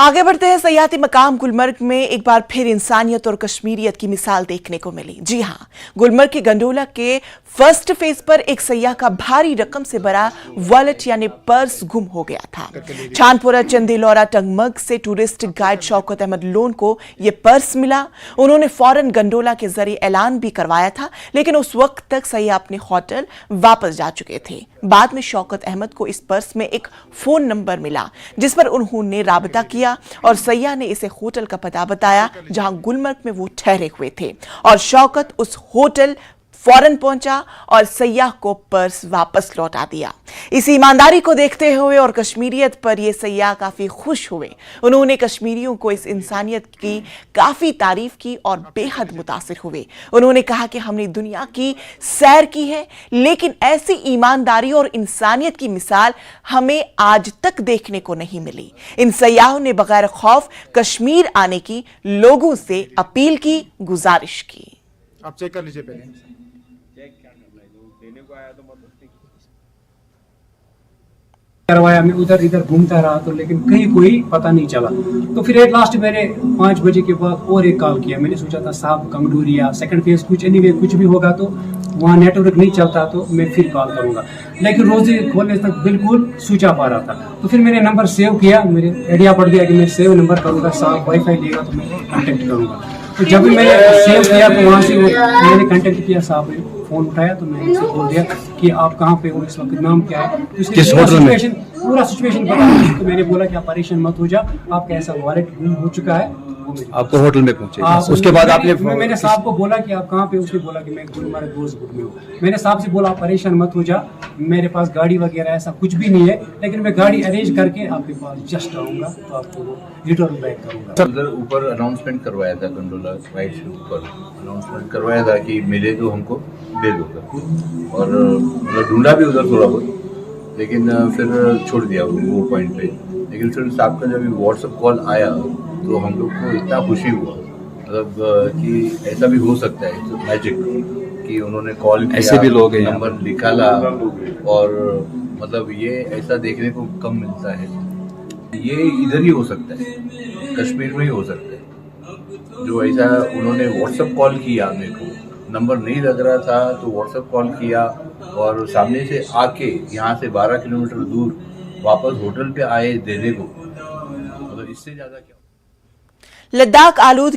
आगे बढ़ते हैं। सयाहती मकाम गुलमर्ग में एक बार फिर इंसानियत और कश्मीरियत की मिसाल देखने को मिली। जी हां, गुलमर्ग के गंडोला के फर्स्ट फेज पर एक सयाह का भारी रकम से भरा वॉलेट यानी पर्स गुम हो गया था। छानपुरा चंदेलौरा टंगमर्ग से टूरिस्ट गाइड शौकत अहमद लोन को यह पर्स मिला। उन्होंने फौरन गंडोला के जरिए ऐलान भी करवाया था, लेकिन उस वक्त तक सयाह अपने होटल वापस जा चुके थे। बाद में शौकत अहमद को इस पर्स में एक फोन नंबर मिला, जिस पर उन्होंने राबता किया और सयाह ने इसे होटल का पता बताया जहां गुलमर्ग में वो ठहरे हुए थे, और शौकत उस होटल फौरन पहुंचा और सयाह को पर्स वापस लौटा दिया। इस ईमानदारी को देखते हुए और कश्मीरियत पर ये सयाह काफी खुश हुए। उन्होंने कश्मीरियों को इस इंसानियत की काफी तारीफ की और बेहद मुतासिर हुए। उन्होंने कहा कि हमने दुनिया की सैर की है, लेकिन ऐसी ईमानदारी और इंसानियत की मिसाल हमें आज तक देखने को नहीं मिली। इन सयाहों ने बगैर खौफ कश्मीर आने की लोगों से अपील की, गुजारिश की। आप चेक कर लीजिए पहले। करवाया, मैं उधर इधर घूमता रहा तो लेकिन कहीं कोई पता नहीं चला। तो फिर एट लास्ट मैंने 5 बजे के बाद और एक कॉल किया। मैंने सोचा था साहब कंगडूरी या सेकंड फेज कुछ एनीवे कुछ भी होगा तो वहाँ नेटवर्क नहीं चलता तो मैं फिर कॉल करूंगा, लेकिन रोजे खोलने तक बिल्कुल स्विच ऑफ आ रहा था। तो फिर मैंने नंबर सेव किया, मेरे आइडिया पड़ गया कि मैं सेव नंबर करूंगा, साहब वाईफाई लेगा तो मैं कॉन्टेक्ट करूंगा। तो जब भी मैंने सेव किया तो वहाँ से मैंने कांटेक्ट किया, साहब ने फोन उठाया तो मैंने उनसे बोल दिया कि आप कहाँ पे हो, इस वक्त नाम क्या है, किस होटल में, पूरा सिचुएशन बता। तो मैंने बोला कि आप परेशान मत हो जा, आपका ऐसा वॉलेट गुम हो चुका है। आपको होटल में पहुंचे, उसके बाद आपने मैंने साहब को बोला कि आप कहाँ पे, उसने बोला कि मैं गुलमर्ग गोरसपुर में हूँ। मैंने साहब से बोला आप परेशान मत हो जा, मेरे पास गाड़ी वगैरह ऐसा कुछ भी नहीं है, लेकिन मैं गाड़ी अरेंज करके आपके पास जस्ट आऊंगा तो आपको रिटर्न बैक करूंगा। उधर ऊपर अनाउंसमेंट करवाया था, गंडोला राइट से ऊपर अनाउंसमेंट करवाया था कि मिले तो हमको दे दो, और मतलब ढूंढा भी उधर थोड़ा बहुत, लेकिन फिर छोड़ दिया वो पॉइंट पे। लेकिन फिर साहब का जब व्हाट्सएप कॉल आया तो हम लोग को इतना खुशी हुआ, मतलब कि ऐसा भी हो सकता है, तो मैजिक कि उन्होंने कॉल किया, ऐसे भी लोग हैं, नंबर निकाला, और मतलब ये ऐसा देखने को कम मिलता है। ये इधर ही हो सकता है, कश्मीर में ही हो सकता है। जो ऐसा उन्होंने व्हाट्सएप कॉल किया, मेरे को नंबर नहीं लग रहा था तो व्हाट्सएप कॉल किया, और सामने से आके यहाँ से 12 किलोमीटर दूर वापस होटल पे आए देने को, मतलब इससे ज्यादा क्या। लद्दाख आलूदगी